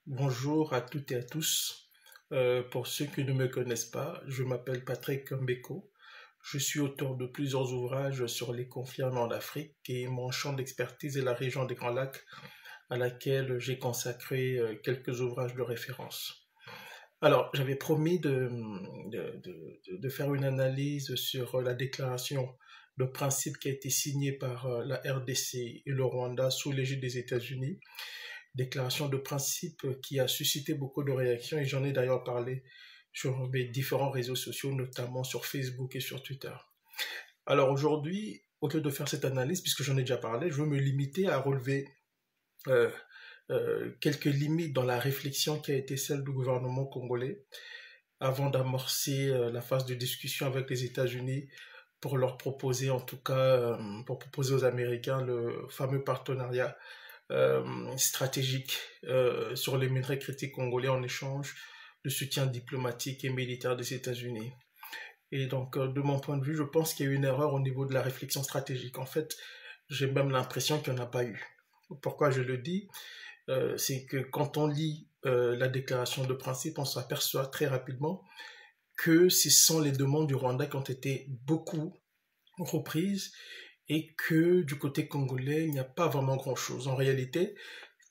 Bonjour à toutes et à tous. Pour ceux qui ne me connaissent pas, je m'appelle Patrick Mbeko. Je suis auteur de plusieurs ouvrages sur les conflits en Nord-Afrique et mon champ d'expertise est la région des Grands Lacs à laquelle j'ai consacré quelques ouvrages de référence. Alors, j'avais promis de faire une analyse sur la déclaration de principe qui a été signée par la RDC et le Rwanda sous l'égide des États-Unis, déclaration de principe qui a suscité beaucoup de réactions et j'en ai d'ailleurs parlé sur mes différents réseaux sociaux, notamment sur Facebook et sur Twitter. Alors aujourd'hui, au lieu de faire cette analyse, puisque j'en ai déjà parlé, je veux me limiter à relever euh, quelques limites dans la réflexion qui a été celle du gouvernement congolais avant d'amorcer la phase de discussion avec les États-Unis pour leur proposer, en tout cas, pour proposer aux Américains le fameux partenariat stratégique sur les minerais critiques congolais en échange de soutien diplomatique et militaire des États-Unis. Et donc, de mon point de vue, je pense qu'il y a eu une erreur au niveau de la réflexion stratégique. En fait, j'ai même l'impression qu'il n'y en a pas eu. Pourquoi je le dis? C'est que quand on lit la déclaration de principe, on s'aperçoit très rapidement que ce sont les demandes du Rwanda qui ont été beaucoup reprises et que du côté congolais, il n'y a pas vraiment grand-chose. En réalité,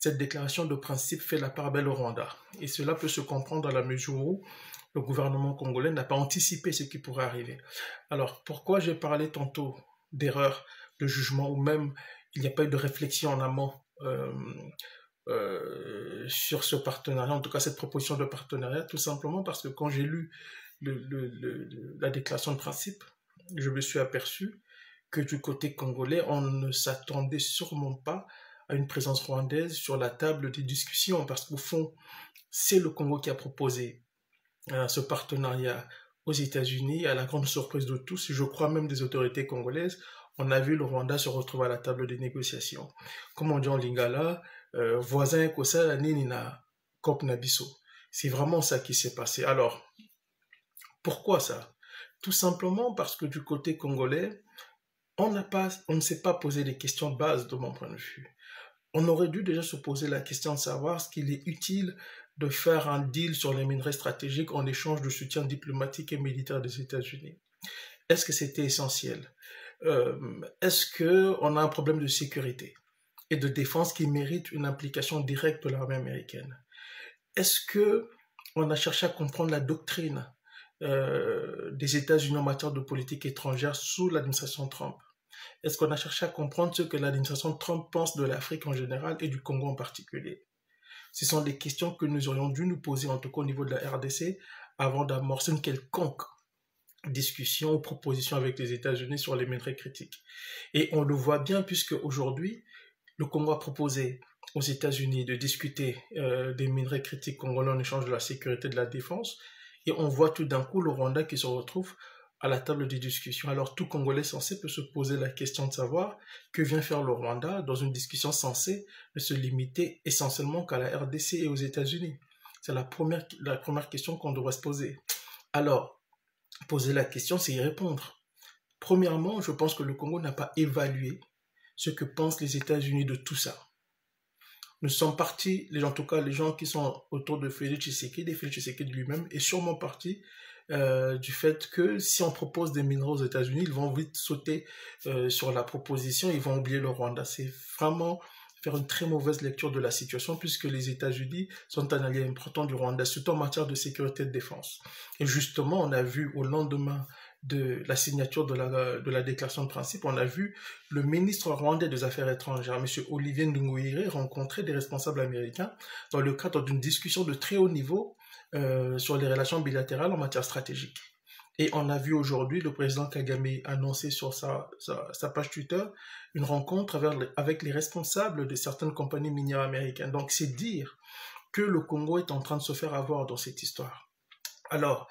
cette déclaration de principe fait la part belle au Rwanda. Et cela peut se comprendre dans la mesure où le gouvernement congolais n'a pas anticipé ce qui pourrait arriver. Alors, pourquoi j'ai parlé tantôt d'erreur de jugement ou même il n'y a pas eu de réflexion en amont sur ce partenariat, en tout cas cette proposition de partenariat, tout simplement parce que quand j'ai lu la déclaration de principe, je me suis aperçu que du côté congolais, on ne s'attendait sûrement pas à une présence rwandaise sur la table des discussions, parce qu'au fond, c'est le Congo qui a proposé ce partenariat aux États-Unis, à la grande surprise de tous, et je crois même des autorités congolaises. On a vu le Rwanda se retrouver à la table des négociations. Comme on dit en lingala, voisin kosala nini na kop na biso. C'est vraiment ça qui s'est passé. Alors, pourquoi ça? Tout simplement parce que du côté congolais, on ne s'est pas posé les questions de base de mon point de vue. On aurait dû déjà se poser la question de savoir ce qu'il est utile de faire un deal sur les minerais stratégiques en échange de soutien diplomatique et militaire des États-Unis. Est-ce que c'était essentiel? Est-ce qu'on a un problème de sécurité et de défense qui mérite une implication directe de l'armée américaine? Est-ce que on a cherché à comprendre la doctrine des États-Unis en matière de politique étrangère sous l'administration Trump? Est-ce qu'on a cherché à comprendre ce que l'administration Trump pense de l'Afrique en général et du Congo en particulier? Ce sont des questions que nous aurions dû nous poser, en tout cas au niveau de la RDC, avant d'amorcer une quelconque discussion ou proposition avec les États-Unis sur les minerais critiques. Et on le voit bien puisque aujourd'hui, le Congo a proposé aux États-Unis de discuter des minerais critiques congolais en échange de la sécurité et de la défense. Et on voit tout d'un coup le Rwanda qui se retrouve à la table des discussions. Alors tout Congolais censé peut se poser la question de savoir que vient faire le Rwanda dans une discussion censée ne se limiter essentiellement qu'à la RDC et aux États-Unis. C'est la première question qu'on devrait se poser. Alors, poser la question, c'est y répondre. Premièrement, je pense que le Congo n'a pas évalué ce que pensent les États-Unis de tout ça. Nous sommes partis, en tout cas les gens qui sont autour de Félix Tshisekedi lui-même, est sûrement parti du fait que si on propose des minerais aux États-Unis, ils vont vite sauter sur la proposition, ils vont oublier le Rwanda. C'est vraiment faire une très mauvaise lecture de la situation puisque les États-Unis sont un allié important du Rwanda, surtout en matière de sécurité et de défense. Et justement, on a vu au lendemain de la signature de la déclaration de principe, on a vu le ministre rwandais des Affaires étrangères, M. Olivier Nduhungirehe, rencontrer des responsables américains dans le cadre d'une discussion de très haut niveau sur les relations bilatérales en matière stratégique. Et on a vu aujourd'hui le président Kagame annoncer sur sa page Twitter une rencontre avec les responsables de certaines compagnies minières américaines. Donc c'est dire que le Congo est en train de se faire avoir dans cette histoire. Alors,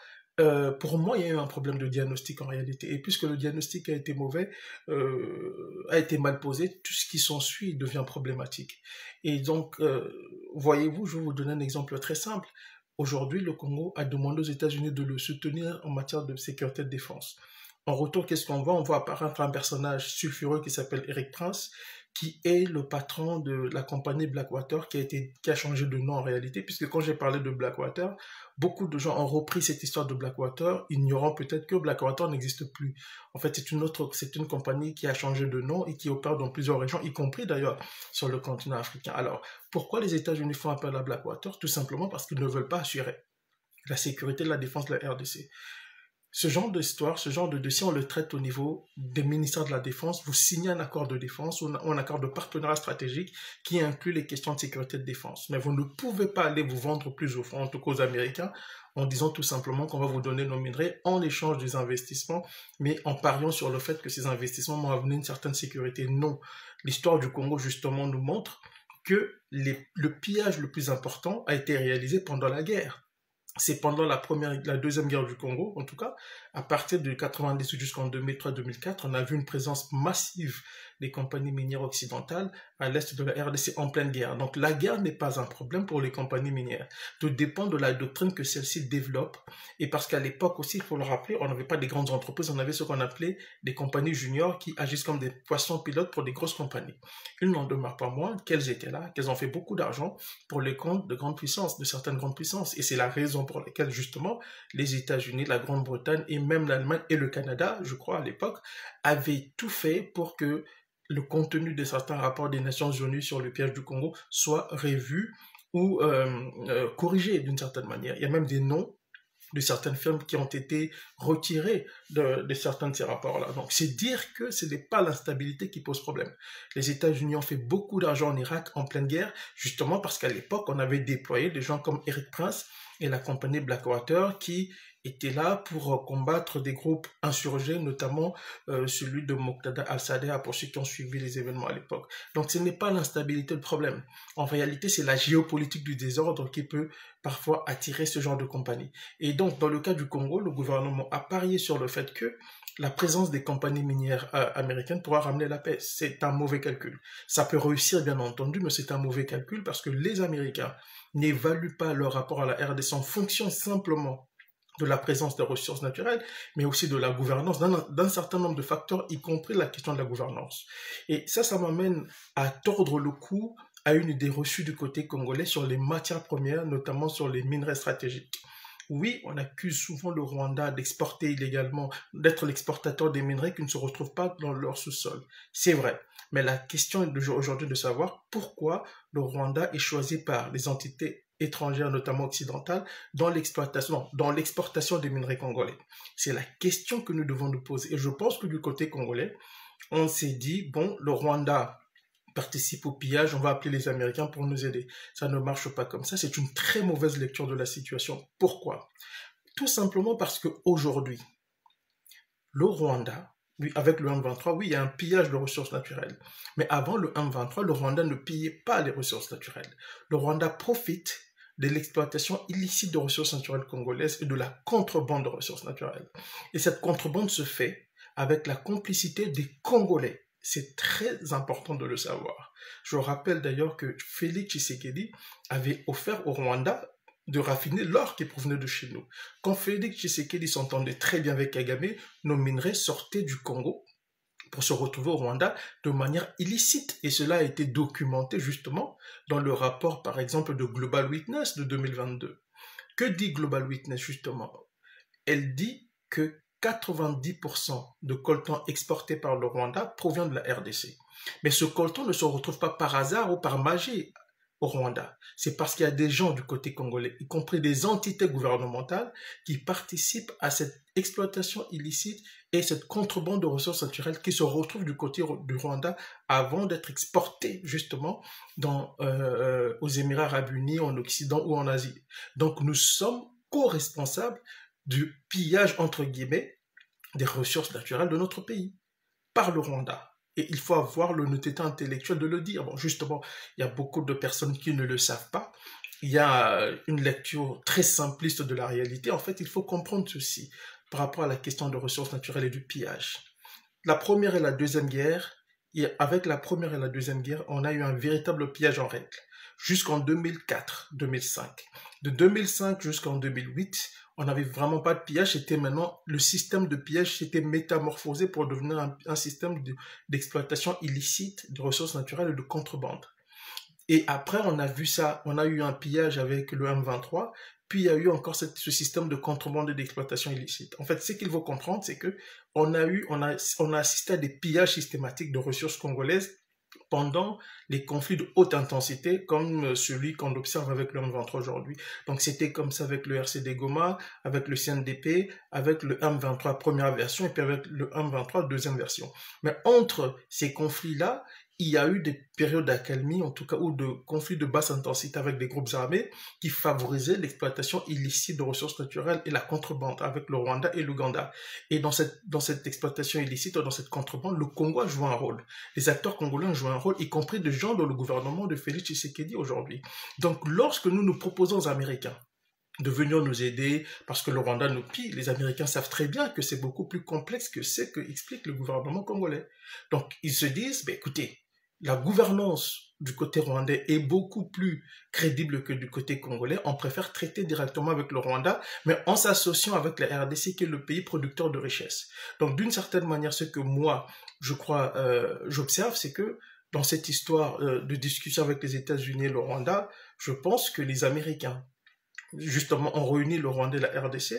pour moi, il y a eu un problème de diagnostic en réalité. Et puisque le diagnostic a été mauvais, a été mal posé, tout ce qui s'ensuit devient problématique. Et donc, voyez-vous, je vais vous donner un exemple très simple. Aujourd'hui, le Congo a demandé aux États-Unis de le soutenir en matière de sécurité et de défense. En retour, qu'est-ce qu'on voit? On voit apparaître un personnage sulfureux qui s'appelle Eric Prince, qui est le patron de la compagnie Blackwater, qui a changé de nom en réalité, puisque quand j'ai parlé de Blackwater, beaucoup de gens ont repris cette histoire de Blackwater, ignorant peut-être que Blackwater n'existe plus. En fait, c'est une compagnie qui a changé de nom et qui opère dans plusieurs régions, y compris d'ailleurs sur le continent africain. Alors, pourquoi les États-Unis font appel à Blackwater? Tout simplement parce qu'ils ne veulent pas assurer la sécurité et la défense de la RDC. Ce genre d'histoire, ce genre de dossier, on le traite au niveau des ministères de la Défense. Vous signez un accord de défense ou un accord de partenariat stratégique qui inclut les questions de sécurité et de défense. Mais vous ne pouvez pas aller vous vendre plus au fond, en tout cas aux Américains, en disant tout simplement qu'on va vous donner nos minerais en échange des investissements, mais en pariant sur le fait que ces investissements vont amener une certaine sécurité. Non. L'histoire du Congo, justement, nous montre que le pillage le plus important a été réalisé pendant la guerre. C'est pendant la deuxième guerre du Congo, en tout cas, à partir de 98 jusqu'en 2003-2004, on a vu une présence massive des compagnies minières occidentales à l'est de la RDC en pleine guerre. Donc la guerre n'est pas un problème pour les compagnies minières. Tout dépend de la doctrine que celles-ci développent. Et parce qu'à l'époque aussi, il faut le rappeler, on n'avait pas des grandes entreprises, on avait ce qu'on appelait des compagnies juniors qui agissent comme des poissons pilotes pour des grosses compagnies. Il n'en demeure pas moins qu'elles étaient là, qu'elles ont fait beaucoup d'argent pour les comptes de grandes puissances, de certaines grandes puissances. Et c'est la raison pour laquelle justement les États-Unis, la Grande-Bretagne et même l'Allemagne et le Canada, je crois à l'époque, avaient tout fait pour que le contenu de certains rapports des Nations Unies sur le piège du Congo soit revu ou corrigé d'une certaine manière. Il y a même des noms de certaines firmes qui ont été retirées de certains de ces rapports-là. Donc, c'est dire que ce n'est pas l'instabilité qui pose problème. Les États-Unis ont fait beaucoup d'argent en Irak en pleine guerre, justement parce qu'à l'époque, on avait déployé des gens comme Eric Prince et la compagnie Blackwater qui étaient là pour combattre des groupes insurgés, notamment celui de Moqtada al-Sadr, pour ceux qui ont suivi les événements à l'époque. Donc ce n'est pas l'instabilité le problème. En réalité, c'est la géopolitique du désordre qui peut parfois attirer ce genre de compagnie. Et donc, dans le cas du Congo, le gouvernement a parié sur le fait que la présence des compagnies minières américaines pourra ramener la paix. C'est un mauvais calcul. Ça peut réussir, bien entendu, mais c'est un mauvais calcul parce que les Américains n'évaluent pas leur rapport à la RDC en fonction simplement de la présence des ressources naturelles, mais aussi de la gouvernance, d'un certain nombre de facteurs, y compris la question de la gouvernance. Et ça m'amène à tordre le cou à une idée reçue du côté congolais sur les matières premières, notamment sur les minerais stratégiques. Oui, on accuse souvent le Rwanda d'exporter illégalement, d'être l'exportateur des minerais qui ne se retrouvent pas dans leur sous-sol. C'est vrai, mais la question est aujourd'hui de savoir pourquoi le Rwanda est choisi par les entités étrangères, notamment occidentales, dans l'exportation des minerais congolais. C'est la question que nous devons nous poser. Et je pense que du côté congolais, on s'est dit, bon, le Rwanda participe au pillage, on va appeler les Américains pour nous aider. Ça ne marche pas comme ça. C'est une très mauvaise lecture de la situation. Pourquoi? Tout simplement parce qu'aujourd'hui, le Rwanda, oui, avec le M23, oui, il y a un pillage de ressources naturelles. Mais avant le M23, le Rwanda ne pillait pas les ressources naturelles. Le Rwanda profite de l'exploitation illicite de ressources naturelles congolaises et de la contrebande de ressources naturelles. Et cette contrebande se fait avec la complicité des Congolais. C'est très important de le savoir. Je rappelle d'ailleurs que Félix Tshisekedi avait offert au Rwanda de raffiner l'or qui provenait de chez nous. Quand Félix Tshisekedi s'entendait très bien avec Kagame, nos minerais sortaient du Congo pour se retrouver au Rwanda de manière illicite. Et cela a été documenté justement dans le rapport, par exemple, de Global Witness de 2022. Que dit Global Witness justement? Elle dit que 90% de coltan exporté par le Rwanda provient de la RDC. Mais ce coltan ne se retrouve pas par hasard ou par magie au Rwanda. C'est parce qu'il y a des gens du côté congolais, y compris des entités gouvernementales, qui participent à cette exploitation illicite et cette contrebande de ressources naturelles qui se retrouvent du côté du Rwanda avant d'être exportées justement aux Émirats arabes unis, en Occident ou en Asie. Donc nous sommes co-responsables du pillage, entre guillemets, des ressources naturelles de notre pays, par le Rwanda. Et il faut avoir l'honnêteté intellectuelle de le dire. Bon, justement, il y a beaucoup de personnes qui ne le savent pas. Il y a une lecture très simpliste de la réalité. En fait, il faut comprendre ceci par rapport à la question de ressources naturelles et du pillage. La première et la deuxième guerre, avec la première et la deuxième guerre, on a eu un véritable pillage en règle. jusqu'en 2004-2005. De 2005 jusqu'en 2008, on n'avait vraiment pas de pillage. C'était maintenant, le système de pillage s'était métamorphosé pour devenir un système d'exploitation illicite de ressources naturelles et de contrebande. Et après, on a vu ça, on a eu un pillage avec le M23, puis il y a eu encore ce système de contrebande et d'exploitation illicite. En fait, ce qu'il faut comprendre, c'est que on a assisté à des pillages systématiques de ressources congolaises pendant les conflits de haute intensité, comme celui qu'on observe avec le M23 aujourd'hui. Donc c'était comme ça avec le RCD Goma, avec le CNDP, avec le M23 première version, et puis avec le M23 deuxième version. Mais entre ces conflits-là, il y a eu des périodes d'accalmie, en tout cas, ou de conflits de basse intensité avec des groupes armés qui favorisaient l'exploitation illicite de ressources naturelles et la contrebande avec le Rwanda et l'Ouganda. Et dans cette exploitation illicite, dans cette contrebande, le Congo a joué un rôle. Les acteurs congolais ont joué un rôle, y compris des gens dans le gouvernement de Félix Tshisekedi aujourd'hui. Donc, lorsque nous proposons aux Américains de venir nous aider parce que le Rwanda nous pille, les Américains savent très bien que c'est beaucoup plus complexe que ce que explique le gouvernement congolais. Donc, ils se disent, écoutez, la gouvernance du côté rwandais est beaucoup plus crédible que du côté congolais. On préfère traiter directement avec le Rwanda, mais en s'associant avec la RDC qui est le pays producteur de richesses. Donc, d'une certaine manière, ce que moi, je crois, j'observe, c'est que dans cette histoire de discussion avec les États-Unis et le Rwanda, je pense que les Américains, justement, ont réuni le Rwanda et la RDC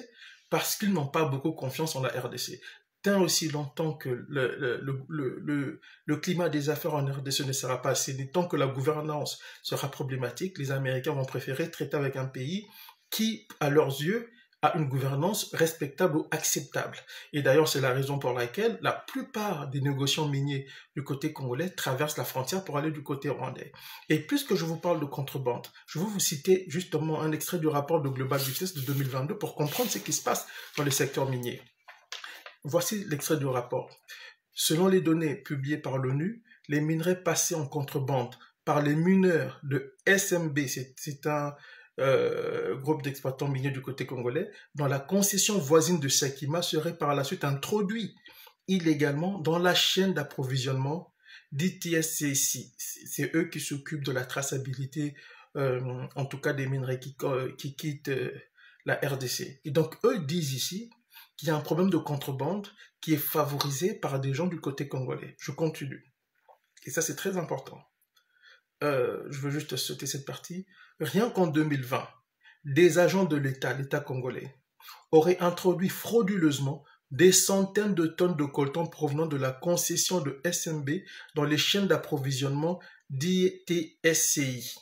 parce qu'ils n'ont pas beaucoup confiance en la RDC. Tant aussi longtemps que le climat des affaires en RDC ne sera pas assez, tant que la gouvernance sera problématique, les Américains vont préférer traiter avec un pays qui, à leurs yeux, a une gouvernance respectable ou acceptable. Et d'ailleurs, c'est la raison pour laquelle la plupart des négociants miniers du côté congolais traversent la frontière pour aller du côté rwandais. Et puisque je vous parle de contrebande, je vais vous citer justement un extrait du rapport de Global Witness de 2022 pour comprendre ce qui se passe dans le secteur minier. Voici l'extrait du rapport. Selon les données publiées par l'ONU, les minerais passés en contrebande par les mineurs de SMB, c'est un groupe d'exploitants miniers du côté congolais, dans la concession voisine de Sakima seraient par la suite introduits illégalement dans la chaîne d'approvisionnement d'ITSCI. C'est eux qui s'occupent de la traçabilité, en tout cas des minerais qui quittent la RDC. Et donc eux disent ici qu'il y a un problème de contrebande qui est favorisé par des gens du côté congolais. Je continue. Et ça, c'est très important. Je veux juste sauter cette partie. Rien qu'en 2020, des agents de l'État congolais, auraient introduit frauduleusement des centaines de tonnes de coltan provenant de la concession de SMB dans les chaînes d'approvisionnement d'ITSCI.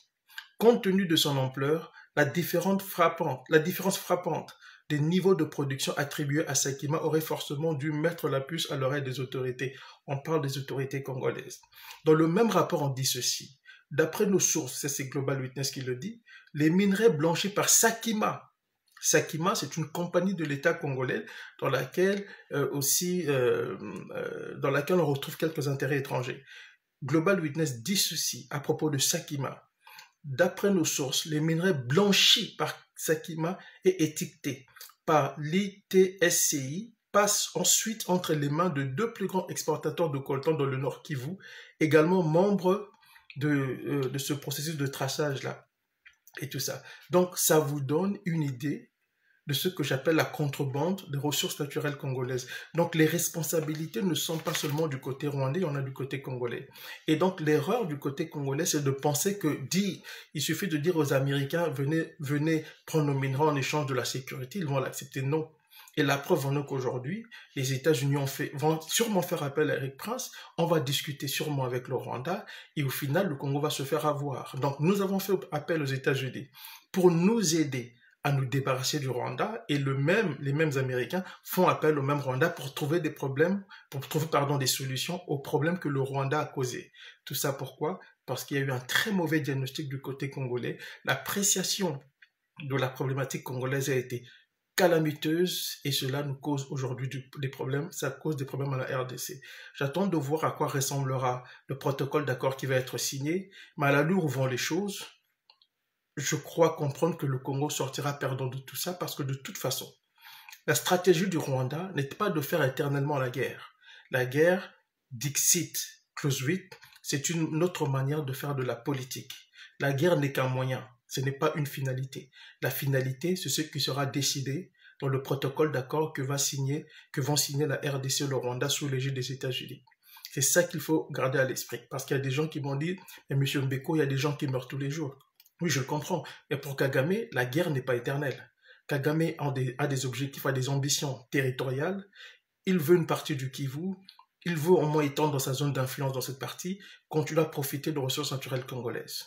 Compte tenu de son ampleur, la différence frappante des niveaux de production attribués à Sakima aurait forcément dû mettre la puce à l'oreille des autorités. On parle des autorités congolaises. Dans le même rapport, on dit ceci. D'après nos sources, c'est Global Witness qui le dit, les minerais blanchis par Sakima. Sakima, c'est une compagnie de l'État congolais dans laquelle on retrouve quelques intérêts étrangers. Global Witness dit ceci à propos de Sakima. D'après nos sources, les minerais blanchis par Sakima et étiquetés par l'ITSCI passent ensuite entre les mains de deux plus grands exportateurs de coltan dans le Nord Kivu, également membres de ce processus de traçage-là et tout ça. Donc, ça vous donne une idée de ce que j'appelle la contrebande des ressources naturelles congolaises. Donc, les responsabilités ne sont pas seulement du côté rwandais, il y en a du côté congolais. Et donc, l'erreur du côté congolais, c'est de penser que il suffit de dire aux Américains, venez prendre nos minerais en échange de la sécurité, ils vont l'accepter. Non. Et la preuve en est qu'aujourd'hui, les États-Unis vont sûrement faire appel à Eric Prince, on va discuter sûrement avec le Rwanda, et au final, le Congo va se faire avoir. Donc, nous avons fait appel aux États-Unis pour nous aider à nous débarrasser du Rwanda, et les mêmes Américains font appel au même Rwanda pour trouver des solutions aux problèmes que le Rwanda a causés. Tout ça pourquoi? Parce qu'il y a eu un très mauvais diagnostic du côté congolais. L'appréciation de la problématique congolaise a été calamiteuse et cela nous cause aujourd'hui des problèmes, ça cause des problèmes à la RDC. J'attends de voir à quoi ressemblera le protocole d'accord qui va être signé, mais à l'allure où vont les choses, je crois comprendre que le Congo sortira perdant de tout ça parce que de toute façon, la stratégie du Rwanda n'est pas de faire éternellement la guerre. La guerre, Dixit, close 8, c'est une autre manière de faire de la politique. La guerre n'est qu'un moyen, ce n'est pas une finalité. La finalité, c'est ce qui sera décidé dans le protocole d'accord que vont signer la RDC et le Rwanda sous l'égide des États-Unis. C'est ça qu'il faut garder à l'esprit. Parce qu'il y a des gens qui m'ont dit, mais M. Mbeko, il y a des gens qui meurent tous les jours. Oui, je le comprends. Mais pour Kagame, la guerre n'est pas éternelle. Kagame a des objectifs, a des ambitions territoriales. Il veut une partie du Kivu. Il veut au moins étendre sa zone d'influence dans cette partie, continuer à profiter de ressources naturelles congolaises.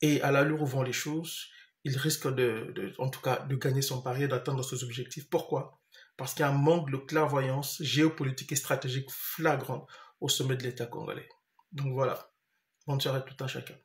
Et à l'allure où vont les choses, il risque en tout cas, de gagner son pari et d'atteindre ses objectifs. Pourquoi? Parce qu'il y a un manque de clairvoyance géopolitique et stratégique flagrant au sommet de l'État congolais. Donc voilà, bonne soirée à tout un chacun.